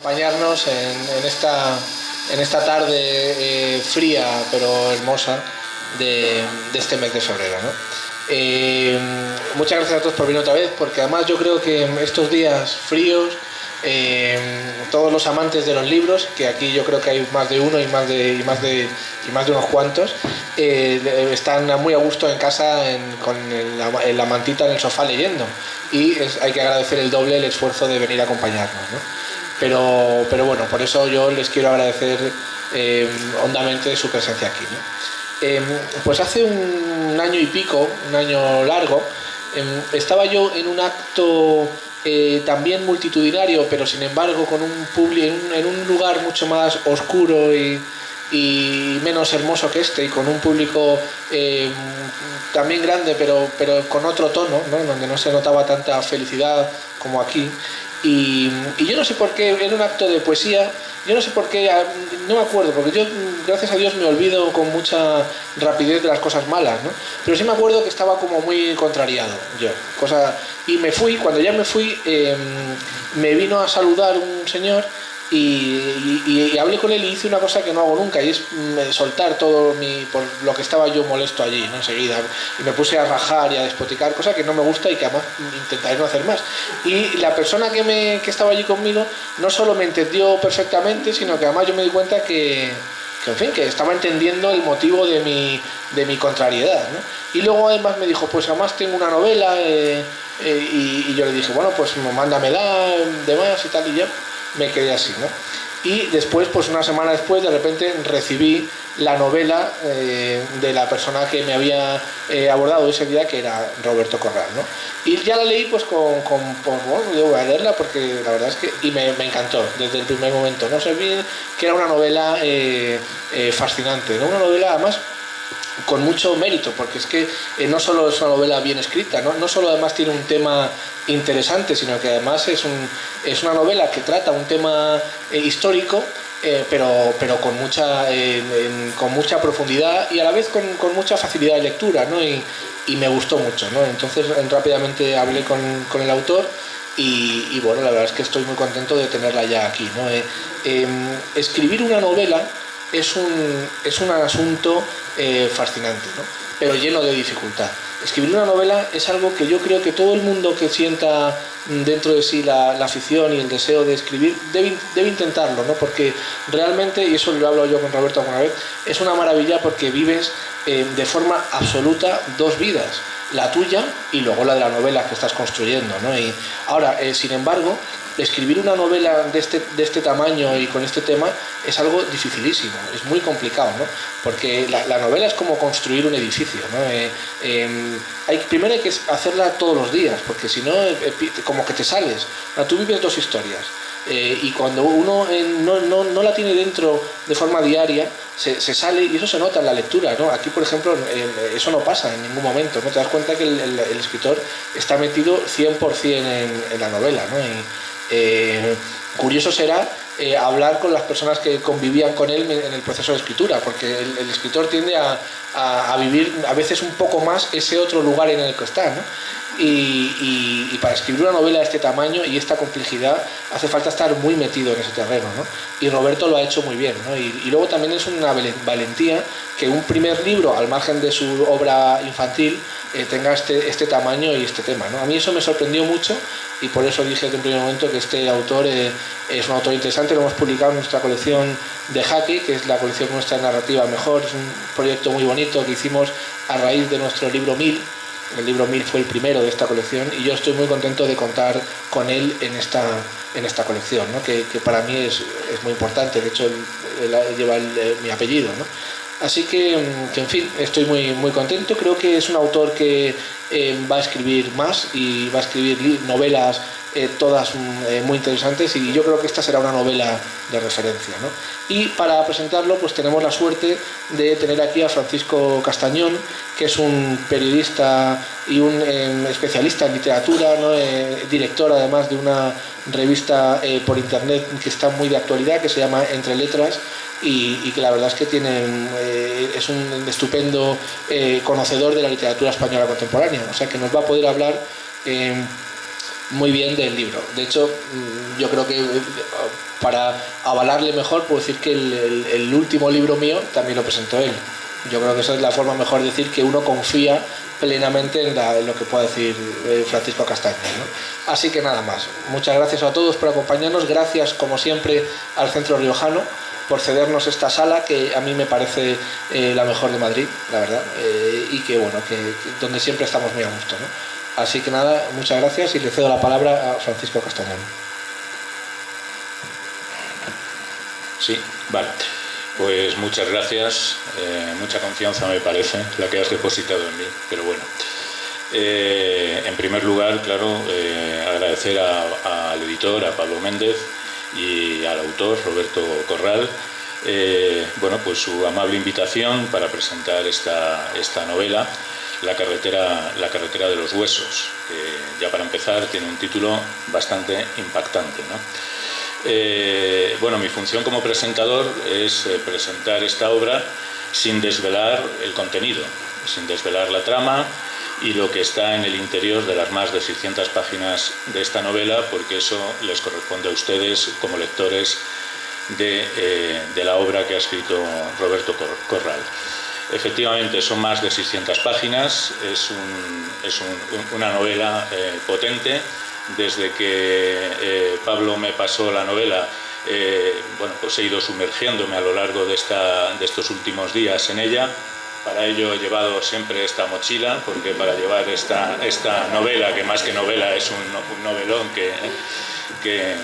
Acompañarnos en esta tarde fría pero hermosa de este mes de febrero, ¿no? Muchas gracias a todos por venir otra vez, porque además yo creo que en estos días fríos todos los amantes de los libros, que aquí yo creo que hay más de uno y más de unos cuantos, están muy a gusto en casa con la mantita en el sofá leyendo, y hay que agradecer el doble el esfuerzo de venir a acompañarnos, ¿no? Pero bueno, por eso yo les quiero agradecer hondamente su presencia aquí, ¿no? Pues hace un año y pico, un año largo, estaba yo en un acto también multitudinario, pero sin embargo con en un lugar mucho más oscuro y menos hermoso que este, y con un público también grande, pero con otro tono, ¿no? Donde no se notaba tanta felicidad como aquí. Y yo no sé por qué, era un acto de poesía, yo no sé por qué, no me acuerdo, porque yo, gracias a Dios, me olvido con mucha rapidez de las cosas malas, ¿no? Pero sí me acuerdo que estaba como muy contrariado yo, y me fui, cuando ya me fui, me vino a saludar un señor y hablé con él y hice una cosa que no hago nunca, y es soltar todo por lo que estaba yo molesto allí, ¿no? Enseguida, y me puse a rajar y a despoticar, cosa que no me gusta y que además intentaré no hacer más. Y la persona que estaba allí conmigo no solo me entendió perfectamente, sino que además yo me di cuenta que en fin, que estaba entendiendo el motivo de mi contrariedad, ¿no? Y luego además me dijo, pues además tengo una novela, y yo le dije, bueno, pues mándamela, demás y tal, y yo me quedé así, ¿no? Y después, pues una semana después, de repente recibí la novela de la persona que me había abordado ese día, que era Roberto Corral, ¿no? Y ya la leí pues bueno, yo voy a leerla porque la verdad es que y me encantó desde el primer momento, no sé bien que era una novela fascinante, ¿no? Una novela además con mucho mérito, porque es que no solo es una novela bien escrita, no solo además tiene un tema interesante, sino que además es una novela que trata un tema histórico, pero con mucha profundidad y a la vez con mucha facilidad de lectura, ¿no? Y me gustó mucho, ¿no? Entonces rápidamente hablé con el autor y bueno, la verdad es que estoy muy contento de tenerla ya aquí, ¿no? Escribir una novela es un asunto fascinante, ¿no? Pero lleno de dificultad. Escribir una novela es algo que yo creo que todo el mundo que sienta dentro de sí la afición y el deseo de escribir debe intentarlo, ¿no? Porque realmente, y eso lo he hablado yo con Roberto alguna vez, es una maravilla porque vives de forma absoluta dos vidas, la tuya y luego la de la novela que estás construyendo, ¿no? Y ahora, sin embargo, escribir una novela de este tamaño y con este tema es algo dificilísimo, es muy complicado, ¿no? Porque la novela es como construir un edificio, ¿no? Primero hay que hacerla todos los días, porque si no, como que te sales. Tú vives dos historias. Y cuando uno no la tiene dentro de forma diaria, se sale, y eso se nota en la lectura, ¿no? Aquí, por ejemplo, eso no pasa en ningún momento, ¿no? Te das cuenta que el escritor está metido 100% en la novela, ¿no? Curioso será hablar con las personas que convivían con él en el proceso de escritura, porque el escritor tiende a vivir a veces un poco más ese otro lugar en el que está, ¿no? y para escribir una novela de este tamaño y esta complejidad hace falta estar muy metido en ese terreno, ¿no? Y Roberto lo ha hecho muy bien, ¿no? Y luego también es una valentía que un primer libro, al margen de su obra infantil, tenga este tamaño y este tema, ¿no? A mí eso me sorprendió mucho y por eso dije desde un primer momento que este autor es un autor interesante. Lo hemos publicado en nuestra colección de Jaque, que es la colección nuestra de narrativa mejor. Es un proyecto muy bonito que hicimos a raíz de nuestro libro 1000. El libro 1000 fue el primero de esta colección y yo estoy muy contento de contar con él en esta colección, ¿no? que para mí es muy importante. De hecho, él lleva mi apellido, ¿no? Así que, en fin, estoy muy contento. Creo que es un autor que va a escribir más y va a escribir novelas todas muy interesantes, y yo creo que esta será una novela de referencia, ¿no? Y para presentarlo pues tenemos la suerte de tener aquí a Francisco Castañón, que es un periodista y un especialista en literatura, ¿no? Director además de una revista por internet que está muy de actualidad, que se llama Entre Letras, y que la verdad es que es un estupendo conocedor de la literatura española contemporánea, o sea que nos va a poder hablar muy bien del libro. De hecho, yo creo que para avalarle mejor puedo decir que el último libro mío también lo presentó él. Yo creo que esa es la forma mejor de decir que uno confía plenamente en lo que pueda decir Francisco Castañón, ¿no? Así que nada más. Muchas gracias a todos por acompañarnos. Gracias, como siempre, al Centro Riojano por cedernos esta sala, que a mí me parece la mejor de Madrid, la verdad, y que bueno, que donde siempre estamos muy a gusto, ¿no? Así que nada, muchas gracias y le cedo la palabra a Francisco Castañón. Sí, vale. Pues muchas gracias, mucha confianza me parece la que has depositado en mí, pero bueno. En primer lugar, claro, agradecer al editor, a Pablo Méndez, y al autor, Roberto Corral, bueno, pues su amable invitación para presentar esta novela, La carretera de los huesos, que ya para empezar tiene un título bastante impactante, ¿no? Bueno, mi función como presentador es presentar esta obra sin desvelar el contenido, sin desvelar la trama y lo que está en el interior de las más de 600 páginas de esta novela, porque eso les corresponde a ustedes como lectores de la obra que ha escrito Roberto Corral. Efectivamente, son más de 600 páginas, es una novela potente. Desde que Pablo me pasó la novela, bueno, pues he ido sumergiéndome a lo largo de estos últimos días en ella. Para ello he llevado siempre esta mochila, porque para llevar esta novela, que más que novela es un novelón que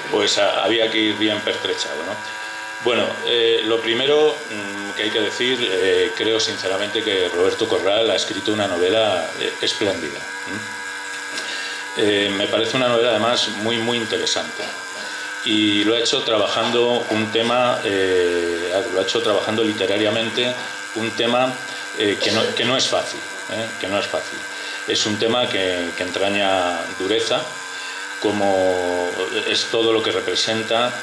pues había que ir bien pertrechado, ¿no? Bueno, lo primero que hay que decir, creo sinceramente que Roberto Corral ha escrito una novela espléndida. Me parece una novela además muy interesante, y lo ha hecho trabajando un tema, lo ha hecho trabajando literariamente un tema que no es fácil, que no es fácil. Es un tema que entraña dureza, como es todo lo que representa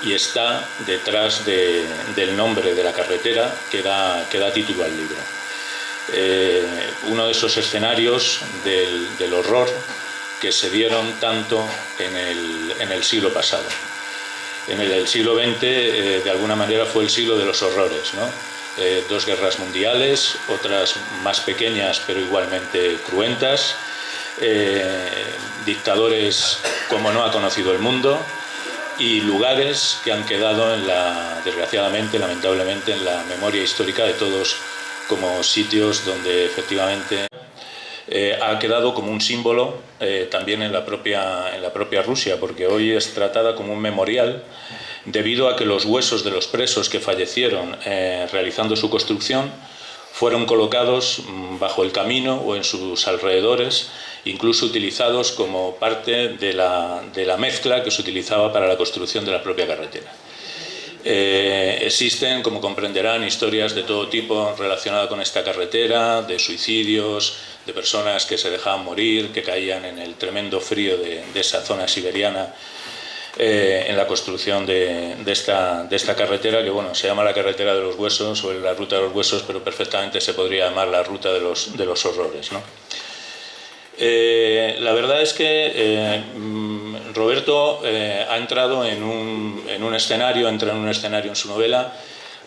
y está detrás del nombre de la carretera que da título al libro. Uno de esos escenarios del horror que se dieron tanto en el siglo pasado. En el siglo XX, de alguna manera, fue el siglo de los horrores, ¿no? Dos guerras mundiales, otras más pequeñas pero igualmente cruentas, dictadores como no ha conocido el mundo, y lugares que han quedado desgraciadamente, lamentablemente, en la memoria histórica de todos como sitios donde efectivamente ha quedado como un símbolo también en la propia Rusia, porque hoy es tratada como un memorial debido a que los huesos de los presos que fallecieron realizando su construcción fueron colocados bajo el camino o en sus alrededores, incluso utilizados como parte de la mezcla que se utilizaba para la construcción de la propia carretera. Existen, como comprenderán, historias de todo tipo relacionadas con esta carretera, de suicidios, de personas que se dejaban morir, que caían en el tremendo frío de esa zona siberiana en la construcción de esta carretera, que bueno, se llama la carretera de los huesos o la ruta de los huesos, pero perfectamente se podría llamar la ruta de los horrores, ¿no? La verdad es que Roberto ha entrado en un escenario, entra en un escenario en su novela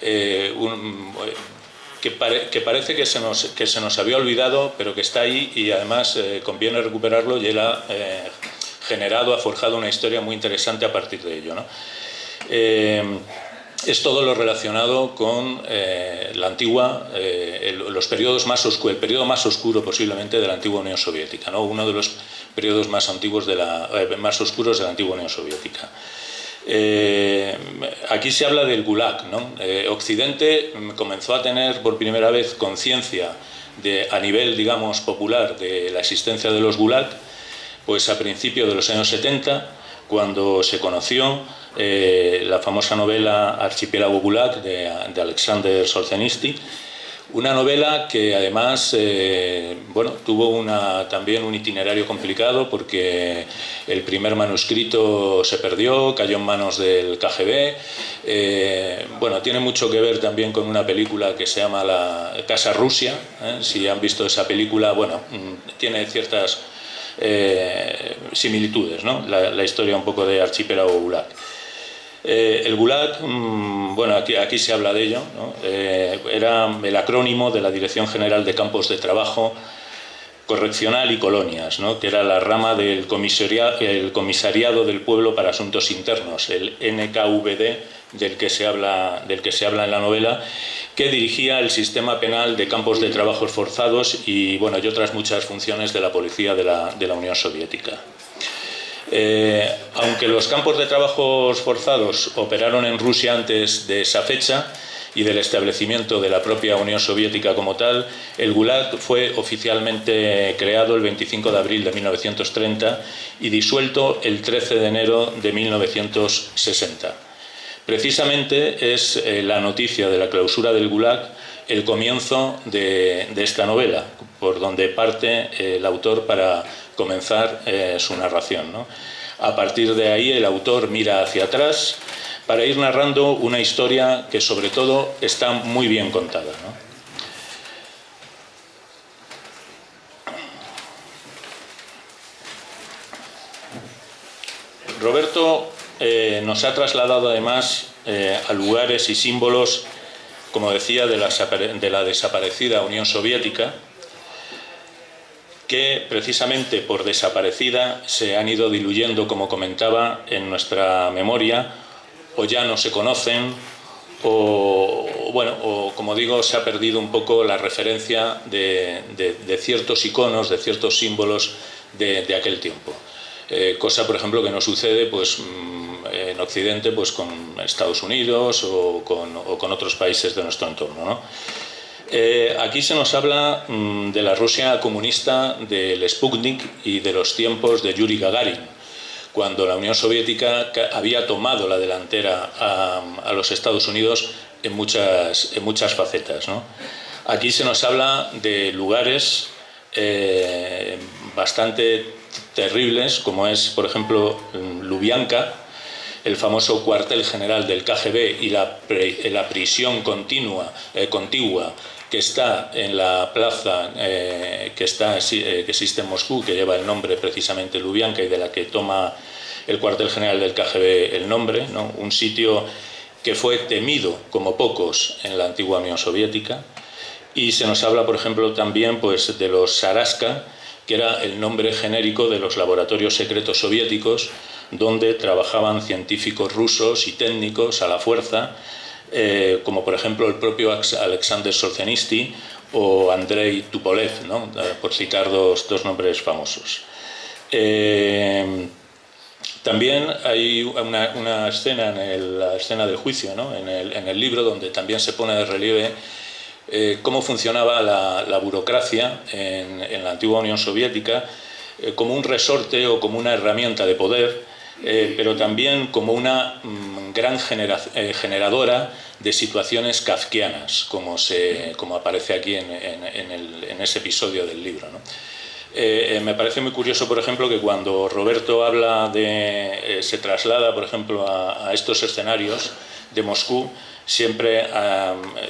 que parece que se nos había olvidado, pero que está ahí y además conviene recuperarlo, y él ha ha forjado una historia muy interesante a partir de ello, ¿no? Es todo lo relacionado con la antigua, los periodos más oscuros, el periodo más oscuro posiblemente de la antigua Unión Soviética, ¿no? Uno de los periodos más antiguos más oscuros de la antigua Unión Soviética. Aquí se habla del Gulag, ¿no? Occidente comenzó a tener por primera vez conciencia a nivel, digamos, popular de la existencia de los Gulag, pues a principios de los años 70, cuando se conoció la famosa novela Archipiélago Gulag de Alexander Solzhenitsyn, una novela que además tuvo también un itinerario complicado, porque el primer manuscrito se perdió, cayó en manos del KGB. Tiene mucho que ver también con una película que se llama La Casa Rusia. Si han visto esa película, tiene ciertas similitudes, ¿no? La historia un poco de Archipiélago Gulag. El Gulag, aquí se habla de ello, ¿no? Era el acrónimo de la Dirección General de Campos de Trabajo Correccional y Colonias, ¿no? Que era la rama del Comisariado del Pueblo para Asuntos Internos, el NKVD, del que se habla en la novela, que dirigía el sistema penal de campos de trabajos forzados y otras muchas funciones de la policía de la Unión Soviética. Aunque los campos de trabajos forzados operaron en Rusia antes de esa fecha y del establecimiento de la propia Unión Soviética como tal, el Gulag fue oficialmente creado el 25 de abril de 1930 y disuelto el 13 de enero de 1960. Precisamente es la noticia de la clausura del Gulag el comienzo de esta novela, por donde parte el autor para comenzar su narración, ¿no? A partir de ahí el autor mira hacia atrás para ir narrando una historia que sobre todo está muy bien contada, ¿no? Roberto nos ha trasladado además a lugares y símbolos, como decía, de la desaparecida Unión Soviética, que precisamente por desaparecida se han ido diluyendo, como comentaba, en nuestra memoria, o ya no se conocen, o como digo, se ha perdido un poco la referencia de ciertos iconos, de ciertos símbolos de aquel tiempo. Cosa, por ejemplo, que no sucede en Occidente con Estados Unidos o con otros países de nuestro entorno, ¿no? Aquí se nos habla de la Rusia comunista, del Sputnik y de los tiempos de Yuri Gagarin, cuando la Unión Soviética había tomado la delantera a los Estados Unidos en muchas facetas, ¿no? Aquí se nos habla de lugares bastante terribles, como es, por ejemplo, Lubyanka, el famoso cuartel general del KGB y la prisión contigua que está en la plaza que existe en Moscú, que lleva el nombre precisamente Lubyanka y de la que toma el cuartel general del KGB el nombre, ¿no? Un sitio que fue temido como pocos en la antigua Unión Soviética. Y se nos habla, por ejemplo, también de los Saraska, que era el nombre genérico de los laboratorios secretos soviéticos, donde trabajaban científicos rusos y técnicos a la fuerza, como por ejemplo el propio Alexander Solzhenitsyn o Andrei Tupolev, ¿no? Por citar dos nombres famosos. También hay una escena, la escena del juicio, ¿no? en el libro, donde también se pone de relieve cómo funcionaba la burocracia en la antigua Unión Soviética, como un resorte o como una herramienta de poder, pero también como una gran generadora de situaciones kafkianas, como aparece aquí en ese episodio del libro, ¿no? Me parece muy curioso, por ejemplo, que cuando Roberto habla se traslada, por ejemplo, a estos escenarios de Moscú, siempre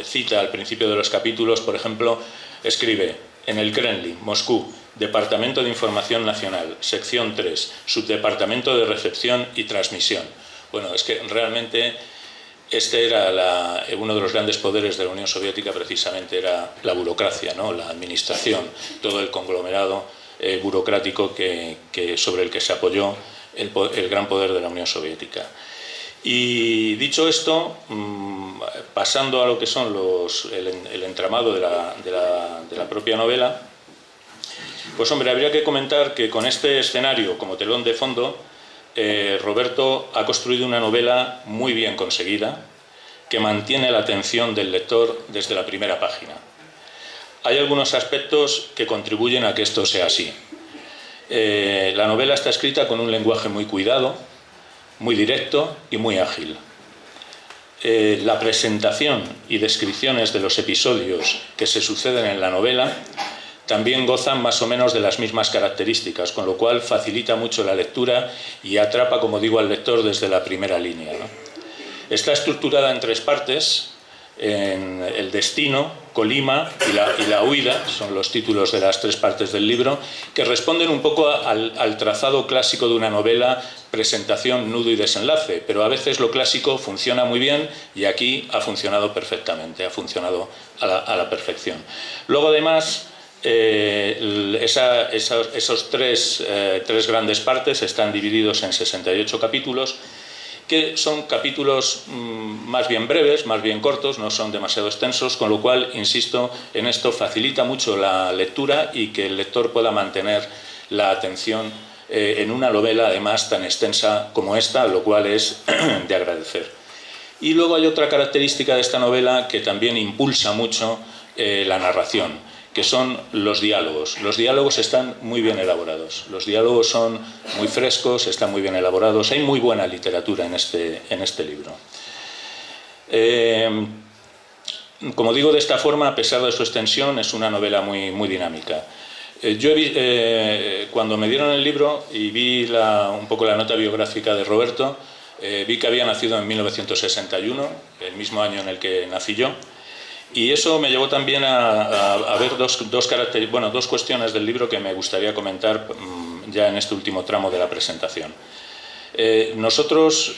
cita al principio de los capítulos, por ejemplo, escribe: en el Kremlin, Moscú, Departamento de Información Nacional, sección 3, Subdepartamento de Recepción y Transmisión. Bueno, es que realmente este era uno de los grandes poderes de la Unión Soviética, precisamente era la burocracia, ¿no? La administración, todo el conglomerado burocrático sobre el que se apoyó el gran poder de la Unión Soviética. Y dicho esto, pasando a lo que son el entramado de la propia novela, pues hombre, habría que comentar que con este escenario como telón de fondo, Roberto ha construido una novela muy bien conseguida, que mantiene la atención del lector desde la primera página. Hay algunos aspectos que contribuyen a que esto sea así. La novela está escrita con un lenguaje muy cuidado, muy directo y muy ágil. La presentación y descripciones de los episodios que se suceden en la novela también gozan más o menos de las mismas características, con lo cual facilita mucho la lectura y atrapa, como digo, al lector desde la primera línea, ¿no? Está estructurada en 3 partes. En el destino, Colima y la huida, son los títulos de las 3 partes del libro, que responden un poco al trazado clásico de una novela: presentación, nudo y desenlace, pero a veces lo clásico funciona muy bien y aquí ha funcionado perfectamente, ha funcionado a la perfección. Luego además, esos tres grandes partes están divididos en 68 capítulos, que son capítulos más bien breves, más bien cortos, no son demasiado extensos, con lo cual, insisto, en esto facilita mucho la lectura y que el lector pueda mantener la atención en una novela además tan extensa como esta, lo cual es de agradecer. Y luego hay otra característica de esta novela que también impulsa mucho la narración, que son los diálogos. Los diálogos están muy bien elaborados, los diálogos son muy frescos, están muy bien elaborados, hay muy buena literatura en este libro. Como digo, de esta forma, a pesar de su extensión, es una novela muy, muy dinámica. Yo cuando me dieron el libro y vi un poco la nota biográfica de Roberto, vi que había nacido en 1961, el mismo año en el que nací yo. Y eso me llevó también a ver dos cuestiones del libro que me gustaría comentar ya en este último tramo de la presentación. Nosotros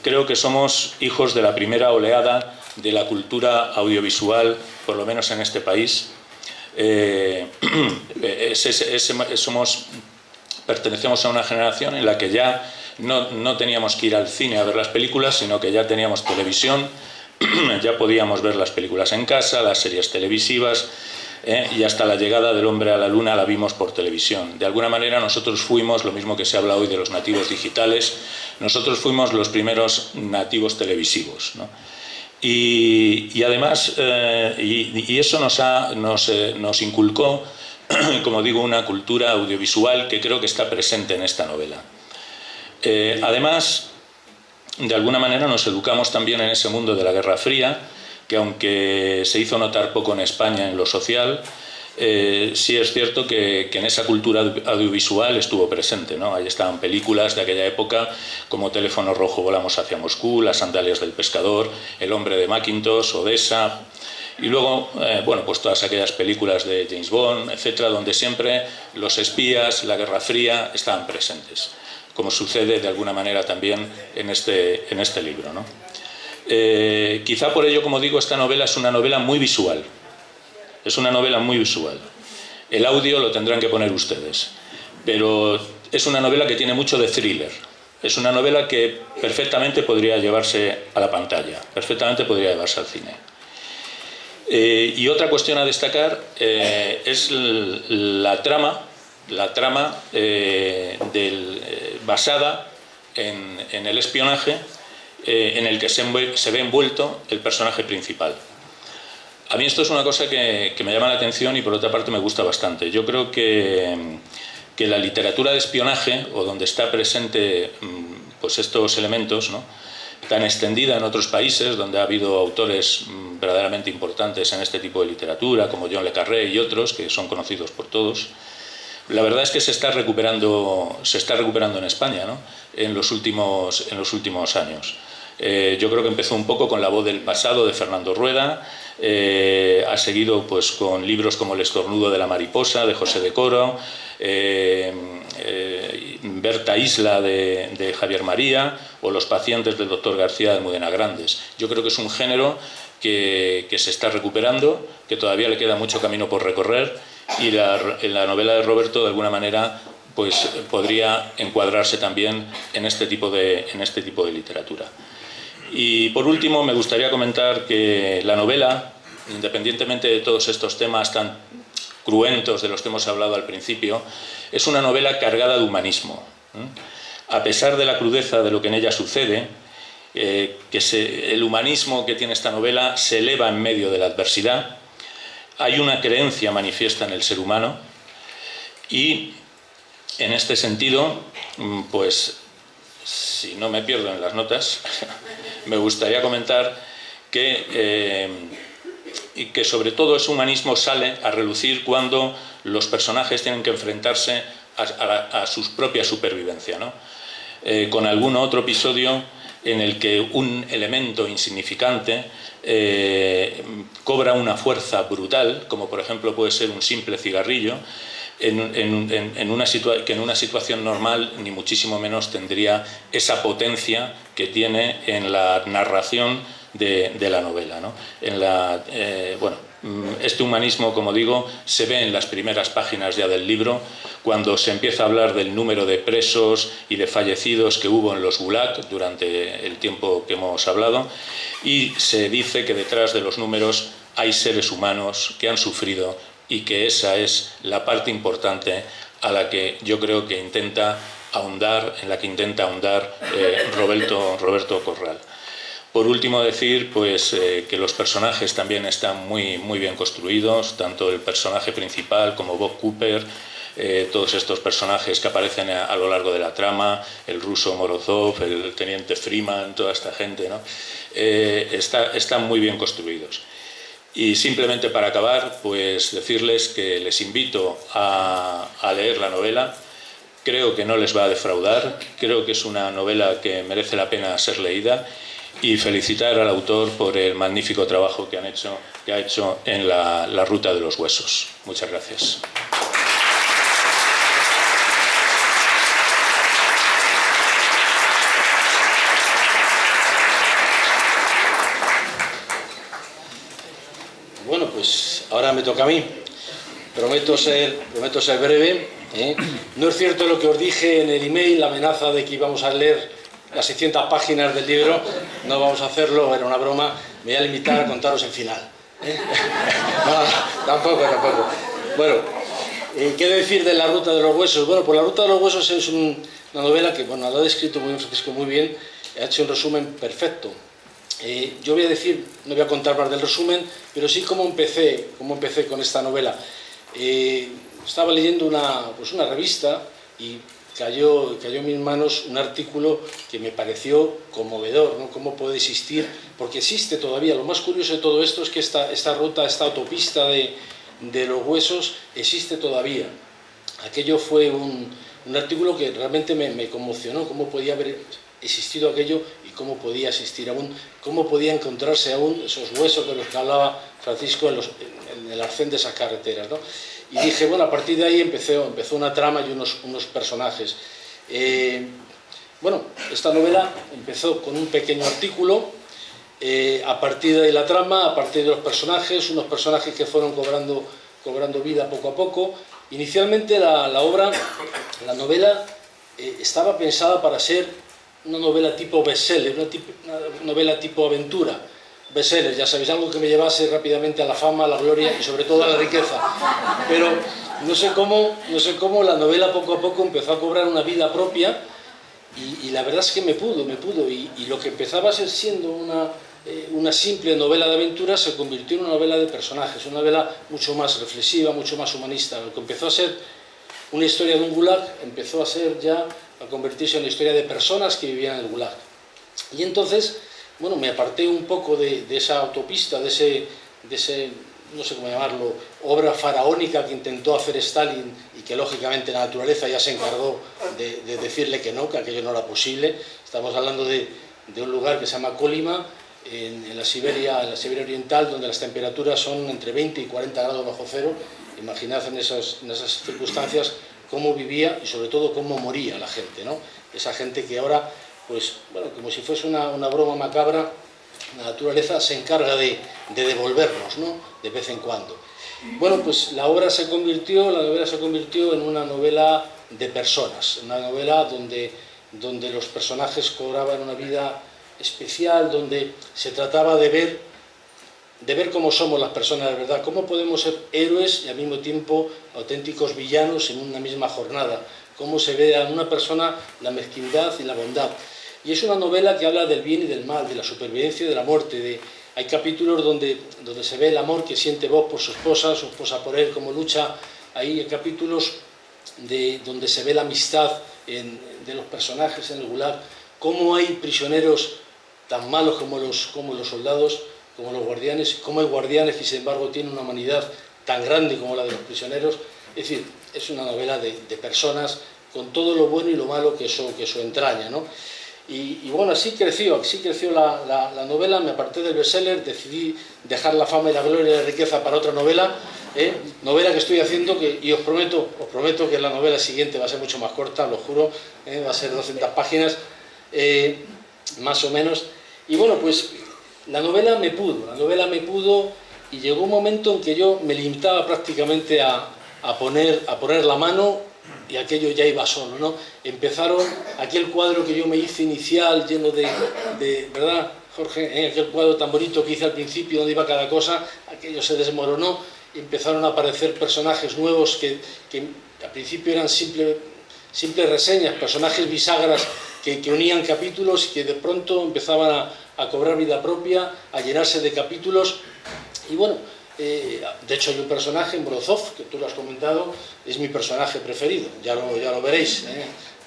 creo que somos hijos de la primera oleada de la cultura audiovisual, por lo menos en este país. Pertenecemos a una generación en la que ya no teníamos que ir al cine a ver las películas, sino que ya teníamos televisión. Ya podíamos ver las películas en casa, las series televisivas, y hasta la llegada del hombre a la luna la vimos por televisión. De alguna manera nosotros fuimos, lo mismo que se habla hoy de los nativos digitales, nosotros fuimos los primeros nativos televisivos, ¿no? Y además, y eso nos inculcó, como digo, una cultura audiovisual que creo que está presente en esta novela. Además, de alguna manera nos educamos también en ese mundo de la Guerra Fría, que aunque se hizo notar poco en España en lo social, sí es cierto que en esa cultura audiovisual estuvo presente, ¿no? Ahí estaban películas de aquella época como Teléfono Rojo, Volamos hacia Moscú, Las Sandalias del Pescador, El Hombre de Macintosh, Odessa, y luego, pues todas aquellas películas de James Bond, etcétera, donde siempre los espías, la Guerra Fría estaban presentes, como sucede de alguna manera también en este libro, ¿no? Quizá por ello, como digo, esta novela es una novela muy visual. Es una novela muy visual. El audio lo tendrán que poner ustedes. Pero es una novela que tiene mucho de thriller. Es una novela que perfectamente podría llevarse a la pantalla, perfectamente podría llevarse al cine. Y otra cuestión a destacar es la trama basada en el espionaje en el que se ve envuelto el personaje principal. A mí esto es una cosa que me llama la atención y por otra parte me gusta bastante. Yo creo que la literatura de espionaje, o donde está presente pues estos elementos, ¿no?, tan extendida en otros países, donde ha habido autores verdaderamente importantes en este tipo de literatura, como John le Carré y otros, que son conocidos por todos, la verdad es que se está recuperando en España, ¿no?, en los últimos años. Yo creo que empezó un poco con La voz del pasado de Fernando Rueda, Ha seguido pues con libros como El estornudo de la mariposa, de José de Coro, Berta Isla, de Javier María, o Los pacientes del doctor García, de Almudena Grandes. Yo creo que es un género que se está recuperando, que todavía le queda mucho camino por recorrer, y la novela de Roberto, de alguna manera, pues podría encuadrarse también en este tipo de literatura. Y por último, me gustaría comentar que la novela, independientemente de todos estos temas tan cruentos de los que hemos hablado al principio, es una novela cargada de humanismo. A pesar de la crudeza de lo que en ella sucede, el humanismo que tiene esta novela se eleva en medio de la adversidad. Hay una creencia manifiesta en el ser humano y, en este sentido, pues, si no me pierdo en las notas, me gustaría comentar que sobre todo ese humanismo sale a relucir cuando los personajes tienen que enfrentarse a su propia supervivencia, ¿no? Con algún otro episodio en el que un elemento insignificante cobra una fuerza brutal, como por ejemplo puede ser un simple cigarrillo, que en una situación normal ni muchísimo menos tendría esa potencia que tiene en la narración de la novela, ¿no? Este humanismo, como digo, se ve en las primeras páginas ya del libro, cuando se empieza a hablar del número de presos y de fallecidos que hubo en los Gulag durante el tiempo que hemos hablado, y se dice que detrás de los números hay seres humanos que han sufrido, y que esa es la parte importante a la que yo creo que intenta ahondar Roberto Corral. Por último, decir pues, que los personajes también están muy, muy bien construidos, tanto el personaje principal como Bob Cooper, todos estos personajes que aparecen a lo largo de la trama, el ruso Morozov, el teniente Freeman, toda esta gente, ¿no? Están muy bien construidos. Y simplemente para acabar, pues decirles que les invito a leer la novela. Creo que no les va a defraudar, creo que es una novela que merece la pena ser leída, y felicitar al autor por el magnífico trabajo que ha hecho en la Ruta de los Huesos. Muchas gracias. Bueno, pues ahora me toca a mí. Prometo ser breve, ¿eh? No es cierto lo que os dije en el email, la amenaza de que íbamos a leer las 600 páginas del libro. No vamos a hacerlo, era una broma. Me voy a limitar a contaros el final, ¿eh? No, tampoco. Bueno, ¿qué decir de La Ruta de los Huesos? Bueno, pues La Ruta de los Huesos es una novela que, bueno, lo ha descrito Francisco muy bien, ha hecho un resumen perfecto. Yo voy a decir, no voy a contar más del resumen, pero sí cómo empecé con esta novela. Estaba leyendo una revista y cayó en mis manos un artículo que me pareció conmovedor, ¿no? Cómo puede existir, porque existe todavía. Lo más curioso de todo esto es que esta ruta, esta autopista de los huesos existe todavía. Aquello fue un artículo que realmente me conmocionó, cómo podía haber existido aquello y cómo podía existir aún, cómo podía encontrarse aún esos huesos de los que hablaba Francisco en el arcén de esas carreteras, ¿no? Y dije, bueno, a partir de ahí empezó una trama y unos personajes. Bueno, esta novela empezó con un pequeño artículo, a partir de ahí la trama, a partir de los personajes, unos personajes que fueron cobrando vida poco a poco. Inicialmente la novela estaba pensada para ser una novela tipo bestseller, una novela tipo aventura. Bestseller, ya sabéis, algo que me llevase rápidamente a la fama, a la gloria y sobre todo a la riqueza. Pero no sé cómo la novela poco a poco empezó a cobrar una vida propia y la verdad es que me pudo. Y lo que empezaba a ser siendo una simple novela de aventura se convirtió en una novela de personajes, una novela mucho más reflexiva, mucho más humanista. Lo que empezó a ser una historia de un gulag empezó a convertirse en la historia de personas que vivían en el gulag. Y entonces, bueno, me aparté un poco de esa autopista, de ese, no sé cómo llamarlo, obra faraónica que intentó hacer Stalin y que lógicamente la naturaleza ya se encargó de decirle que aquello no era posible. Estamos hablando de un lugar que se llama Colima, en la Siberia oriental, donde las temperaturas son entre 20 y 40 grados bajo cero. Imaginad en esas circunstancias cómo vivía y sobre todo cómo moría la gente, ¿no? Esa gente que ahora, pues, bueno, como si fuese una broma macabra, la naturaleza se encarga de devolvernos, ¿no? De vez en cuando. Bueno, pues la novela se convirtió en una novela de personas, una novela donde los personajes cobraban una vida especial, donde se trataba de ver cómo somos las personas de verdad, cómo podemos ser héroes y al mismo tiempo auténticos villanos en una misma jornada, cómo se ve a una persona la mezquindad y la bondad. Y es una novela que habla del bien y del mal, de la supervivencia y de la muerte. Hay capítulos donde se ve el amor que siente Bob por su esposa por él, cómo lucha. Hay capítulos donde se ve la amistad de los personajes en el Gulag, cómo hay prisioneros tan malos como los soldados, como los guardianes, cómo hay guardianes que sin embargo tienen una humanidad tan grande como la de los prisioneros. Es decir, es una novela de personas con todo lo bueno y lo malo que eso entraña, ¿no? Y bueno, así creció la novela. Me aparté del bestseller, decidí dejar la fama y la gloria y la riqueza para otra novela, novela que estoy haciendo, y os prometo que la novela siguiente va a ser mucho más corta, lo juro, va a ser 200 páginas, más o menos. Y bueno, pues la novela me pudo, y llegó un momento en que yo me limitaba prácticamente a poner la mano, y aquello ya iba solo, ¿no? Empezaron aquel cuadro que yo me hice inicial, lleno de ¿verdad, Jorge? Aquel cuadro tan bonito que hice al principio, donde iba cada cosa, aquello se desmoronó, y empezaron a aparecer personajes nuevos que al principio eran simples reseñas, personajes bisagras que unían capítulos y que de pronto empezaban a cobrar vida propia, a llenarse de capítulos. Y bueno, de hecho hay un personaje, Morozov, que tú lo has comentado, es mi personaje preferido, ya lo veréis,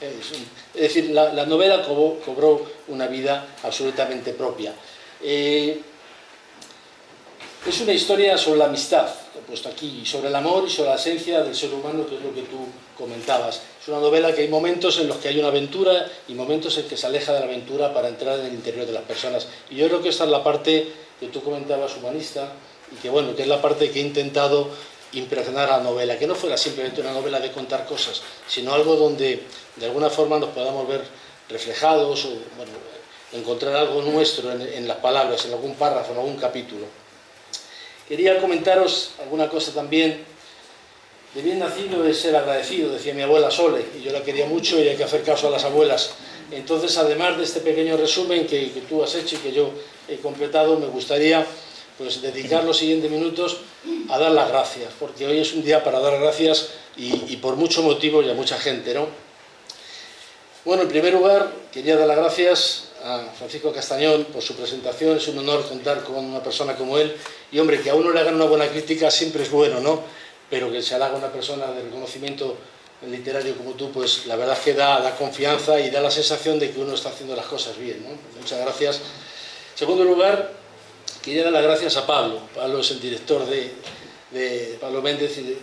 es decir, la novela cobró una vida absolutamente propia. Es una historia sobre la amistad, que he puesto aquí, sobre el amor y sobre la esencia del ser humano, que es lo que tú comentabas. Es una novela que hay momentos en los que hay una aventura y momentos en que se aleja de la aventura para entrar en el interior de las personas. Y yo creo que esta es la parte que tú comentabas, humanista, y que bueno, que es la parte que he intentado impregnar a la novela, que no fuera simplemente una novela de contar cosas, sino algo donde de alguna forma nos podamos ver reflejados, o bueno, encontrar algo nuestro en las palabras, en algún párrafo, en algún capítulo. Quería comentaros alguna cosa también. De bien nacido es ser agradecido, decía mi abuela Sole, y yo la quería mucho, y hay que hacer caso a las abuelas. Entonces, además de este pequeño resumen que tú has hecho y que yo he completado, me gustaría pues dedicar los siguientes minutos a dar las gracias, porque hoy es un día para dar gracias, y por muchos motivos y a mucha gente, ¿no? Bueno, en primer lugar, quería dar las gracias a Francisco Castañón por su presentación. Es un honor contar con una persona como él, y hombre, que a uno le hagan una buena crítica siempre es bueno, ¿no? Pero que se le haga una persona de reconocimiento literario como tú, pues la verdad es que da confianza y da la sensación de que uno está haciendo las cosas bien, ¿no? Muchas gracias. En segundo lugar, quería dar las gracias a Pablo. Pablo es el director de Pablo Méndez, de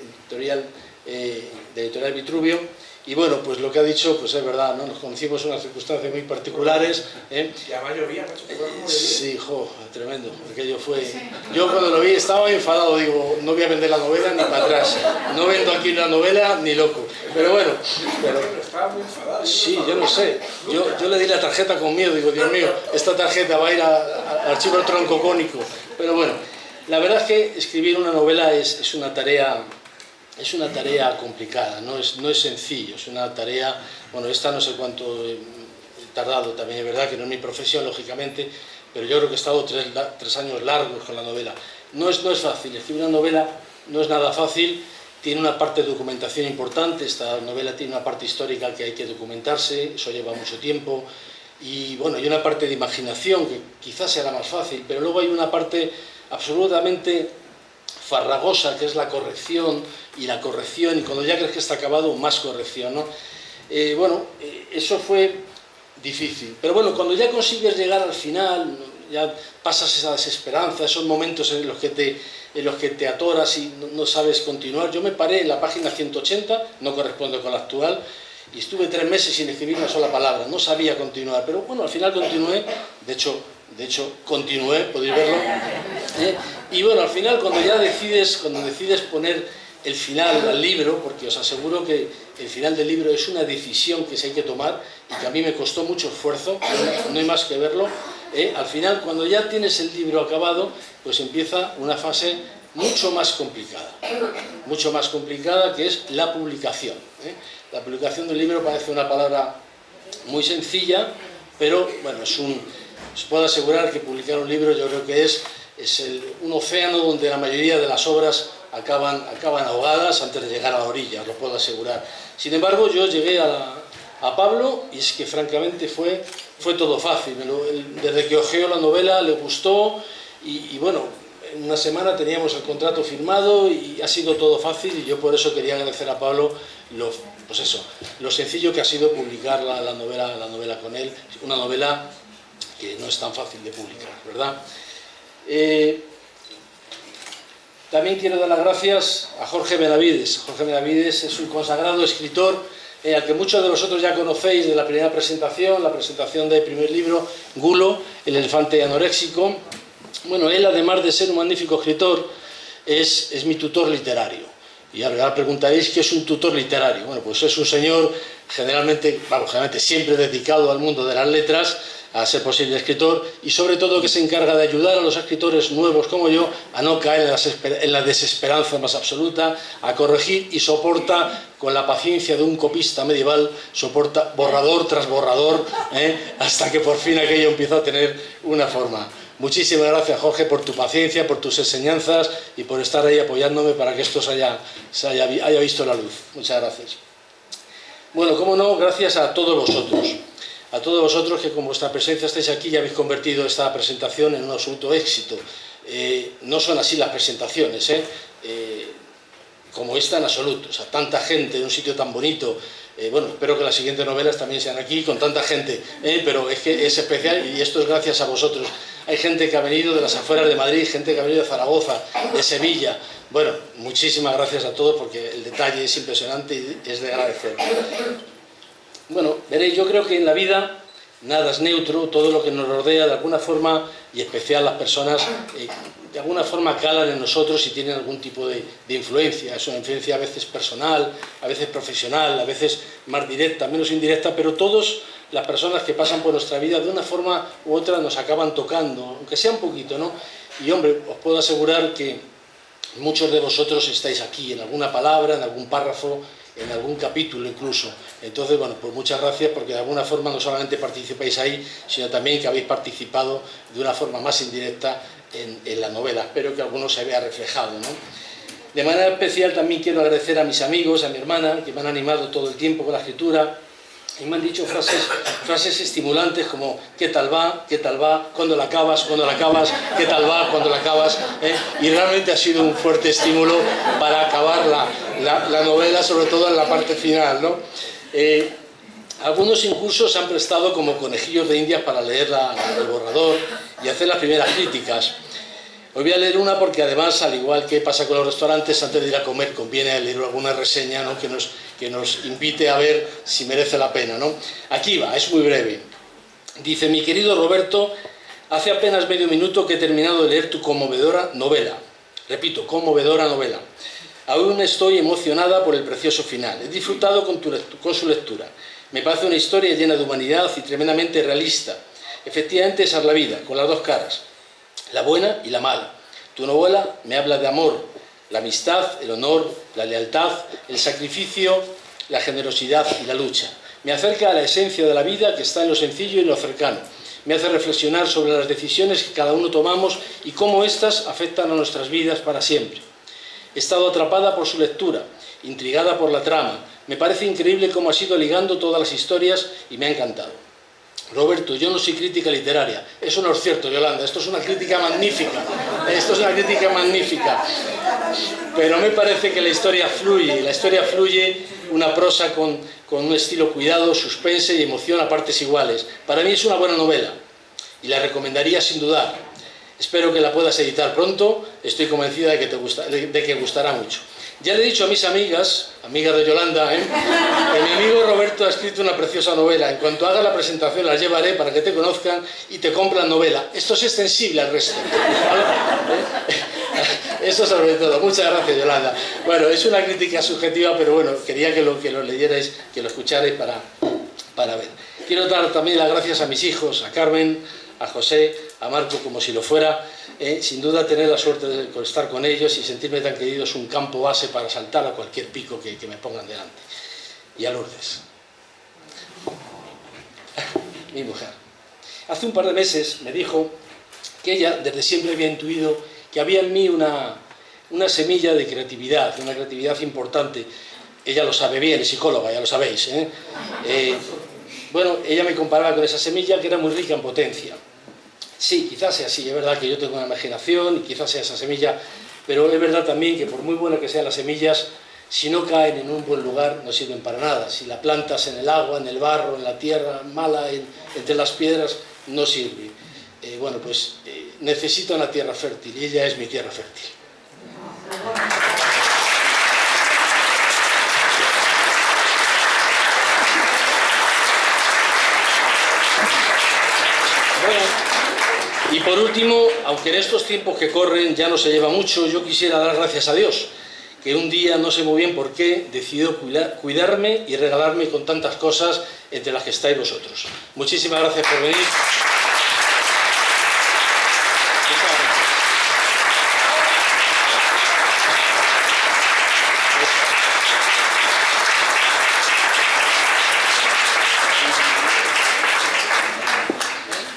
Editorial Vitruvio. Y bueno, pues lo que ha dicho, pues es verdad, ¿no? Nos conocimos en unas circunstancias muy particulares. Y además llovía, macho. Sí, tremendo. Aquello fue... Yo cuando lo vi estaba muy enfadado, digo, no voy a vender la novela ni para atrás. No vendo aquí una novela ni loco. Pero bueno. Estaba muy enfadado. Sí, yo no sé. Yo le di la tarjeta con miedo, digo, Dios mío, esta tarjeta va a ir al archivo troncocónico. Pero bueno, la verdad es que escribir una novela es una tarea complicada, no es sencillo, es una tarea, bueno, esta no sé cuánto he tardado también, es verdad que no es mi profesión, lógicamente, pero yo creo que he estado tres años largos con la novela. No es fácil, escribir una novela no es nada fácil, tiene una parte de documentación importante, esta novela tiene una parte histórica que hay que documentarse, eso lleva mucho tiempo, y bueno, hay una parte de imaginación que quizás sea la más fácil, pero luego hay una parte absolutamente farragosa, que es la corrección, y cuando ya crees que está acabado, más corrección, ¿no? Eso fue difícil, pero bueno, cuando ya consigues llegar al final, ya pasas esa desesperanza, esos momentos en los que te atoras y no sabes continuar. Yo me paré en la página 180, no corresponde con la actual, y estuve 3 meses sin escribir una sola palabra, no sabía continuar, pero bueno, al final continué. De hecho, de hecho continué, podéis verlo. Y bueno, al final cuando decides poner el final al libro, porque os aseguro que el final del libro es una decisión que se hay que tomar y que a mí me costó mucho esfuerzo, no hay más que verlo, al final cuando ya tienes el libro acabado, pues empieza una fase mucho más complicada, que es la publicación. La publicación del libro parece una palabra muy sencilla, pero bueno, os puedo asegurar que publicar un libro yo creo que es un océano donde la mayoría de las obras acaban ahogadas antes de llegar a la orilla, os lo puedo asegurar. Sin embargo, yo llegué a Pablo y es que francamente fue todo fácil. Desde que hojeó la novela le gustó y bueno, en una semana teníamos el contrato firmado y ha sido todo fácil, y yo por eso quería agradecer a Pablo lo sencillo que ha sido publicar la novela con él, una novela que no es tan fácil de publicar, ¿verdad? También quiero dar las gracias a Jorge Benavides. Jorge Benavides es un consagrado escritor al que muchos de vosotros ya conocéis de la primera presentación, la presentación del primer libro, Gulo, el elefante anoréxico. Bueno, él, además de ser un magnífico escritor, es mi tutor literario. Y ahora preguntaréis qué es un tutor literario. Bueno, pues es un señor generalmente siempre dedicado al mundo de las letras, a ser posible escritor, y sobre todo que se encarga de ayudar a los escritores nuevos como yo a no caer en la desesperanza más absoluta, a corregir, y soporta con la paciencia de un copista medieval, soporta borrador tras borrador, hasta que por fin aquello empieza a tener una forma. Muchísimas gracias, Jorge, por tu paciencia, por tus enseñanzas y por estar ahí apoyándome para que esto haya visto la luz. Muchas gracias. Bueno, cómo no, gracias a todos vosotros que con vuestra presencia estáis aquí y habéis convertido esta presentación en un absoluto éxito. No son así las presentaciones, como esta en absoluto. O sea, tanta gente en un sitio tan bonito. Bueno, espero que las siguientes novelas también sean aquí, con tanta gente, pero es que es especial y esto es gracias a vosotros. Hay gente que ha venido de las afueras de Madrid, gente que ha venido de Zaragoza, de Sevilla. Bueno, muchísimas gracias a todos porque el detalle es impresionante y es de agradecer. Bueno, veréis, yo creo que en la vida nada es neutro, todo lo que nos rodea de alguna forma, y en especial las personas, de alguna forma calan en nosotros y tienen algún tipo de influencia. Es una influencia a veces personal, a veces profesional, a veces más directa, menos indirecta, pero todas las personas que pasan por nuestra vida de una forma u otra nos acaban tocando, aunque sea un poquito, ¿no? Y hombre, os puedo asegurar que muchos de vosotros estáis aquí, en alguna palabra, en algún párrafo, en algún capítulo incluso. Entonces, bueno, pues muchas gracias porque de alguna forma no solamente participáis ahí, sino también que habéis participado de una forma más indirecta en la novela. Espero que alguno se vea reflejado, ¿no? De manera especial también quiero agradecer a mis amigos, a mi hermana, que me han animado todo el tiempo con la escritura y me han dicho frases estimulantes como ¿qué tal va? ¿Qué tal va? ¿Cuándo la acabas? ¿Cuándo la acabas? ¿Qué tal va? ¿Cuándo la acabas? Y realmente ha sido un fuerte estímulo para acabar la novela, sobre todo en la parte final, ¿no? Algunos incluso se han prestado como conejillos de indias para leer el borrador y hacer las primeras críticas. Hoy voy a leer una porque además, al igual que pasa con los restaurantes, antes de ir a comer conviene leer alguna reseña, ¿no? que nos invite a ver si merece la pena, ¿no? Aquí va, es muy breve. Dice: mi querido Roberto, hace apenas medio minuto que he terminado de leer tu conmovedora novela. Repito, conmovedora novela. Aún estoy emocionada por el precioso final. He disfrutado con su lectura. Me parece una historia llena de humanidad y tremendamente realista. Efectivamente, esa es la vida, con las dos caras, la buena y la mala. Tu novela me habla de amor, la amistad, el honor, la lealtad, el sacrificio, la generosidad y la lucha. Me acerca a la esencia de la vida que está en lo sencillo y lo cercano. Me hace reflexionar sobre las decisiones que cada uno tomamos y cómo éstas afectan a nuestras vidas para siempre. He estado atrapada por su lectura, intrigada por la trama. Me parece increíble cómo has ido ligando todas las historias y me ha encantado. Roberto, yo no soy crítica literaria. Eso no es cierto, Yolanda. Esto es una crítica magnífica. Esto es una crítica magnífica. Pero me parece que la historia fluye. La historia fluye, una prosa con un estilo cuidado, suspense y emoción a partes iguales. Para mí es una buena novela y la recomendaría sin dudar. Espero que la puedas editar pronto. Estoy convencida de que gustará mucho. Ya le he dicho a mis amigas de Yolanda, que mi amigo Roberto ha escrito una preciosa novela. En cuanto haga la presentación la llevaré para que te conozcan y te compran novela. Esto es extensible al resto. Eso sobre todo. Muchas gracias, Yolanda. Bueno, es una crítica subjetiva, pero bueno, quería que lo leyerais, que lo escucharais para ver. Quiero dar también las gracias a mis hijos, a Carmen, a José, a Marco, como si lo fuera. Sin duda tener la suerte de estar con ellos y sentirme tan querido es un campo base para saltar a cualquier pico que me pongan delante. Y a Lourdes, mi mujer. Hace un par de meses me dijo que ella desde siempre había intuido que había en mí una semilla de creatividad, una creatividad importante. Ella lo sabe bien, es psicóloga, ya lo sabéis. Bueno, ella me comparaba con esa semilla que era muy rica en potencia. Sí, quizás sea así, es verdad que yo tengo una imaginación y quizás sea esa semilla, pero es verdad también que por muy buenas que sean las semillas, si no caen en un buen lugar no sirven para nada. Si la plantas en el agua, en el barro, en la tierra mala, entre las piedras, no sirve. Bueno, pues necesito una tierra fértil y ella es mi tierra fértil. Y por último, aunque en estos tiempos que corren ya no se lleva mucho, yo quisiera dar gracias a Dios, que un día, no sé muy bien por qué, decidió cuidarme y regalarme con tantas cosas, entre las que estáis vosotros. Muchísimas gracias por venir.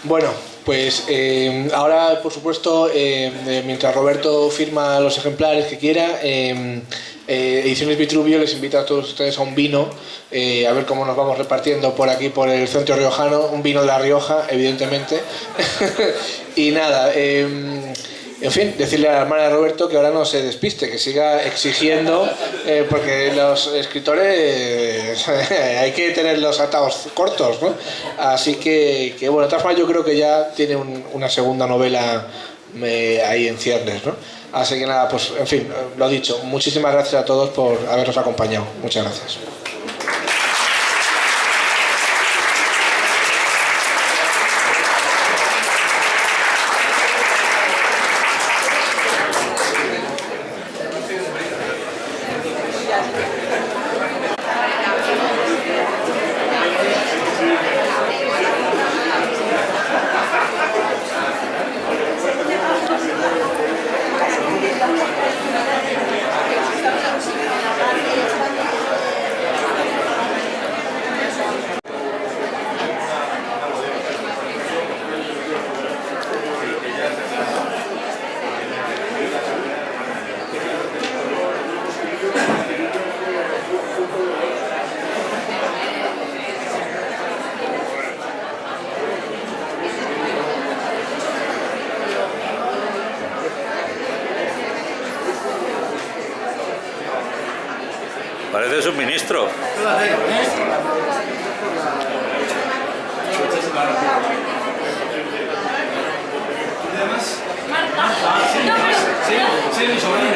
Bueno, pues ahora, por supuesto, mientras Roberto firma los ejemplares que quiera, Ediciones Vitruvio les invita a todos ustedes a un vino, a ver cómo nos vamos repartiendo por aquí, por el centro riojano, un vino de La Rioja, evidentemente. Y nada, en fin, decirle a la hermana de Roberto que ahora no se despiste, que siga exigiendo, porque los escritores hay que tener los atados cortos, ¿no? Así que bueno, de todas formas yo creo que ya tiene una segunda novela ahí en ciernes, ¿no? Así que nada, pues en fin, lo dicho, muchísimas gracias a todos por habernos acompañado. Muchas gracias. Pareces un ministro. Sí, mi sobrino.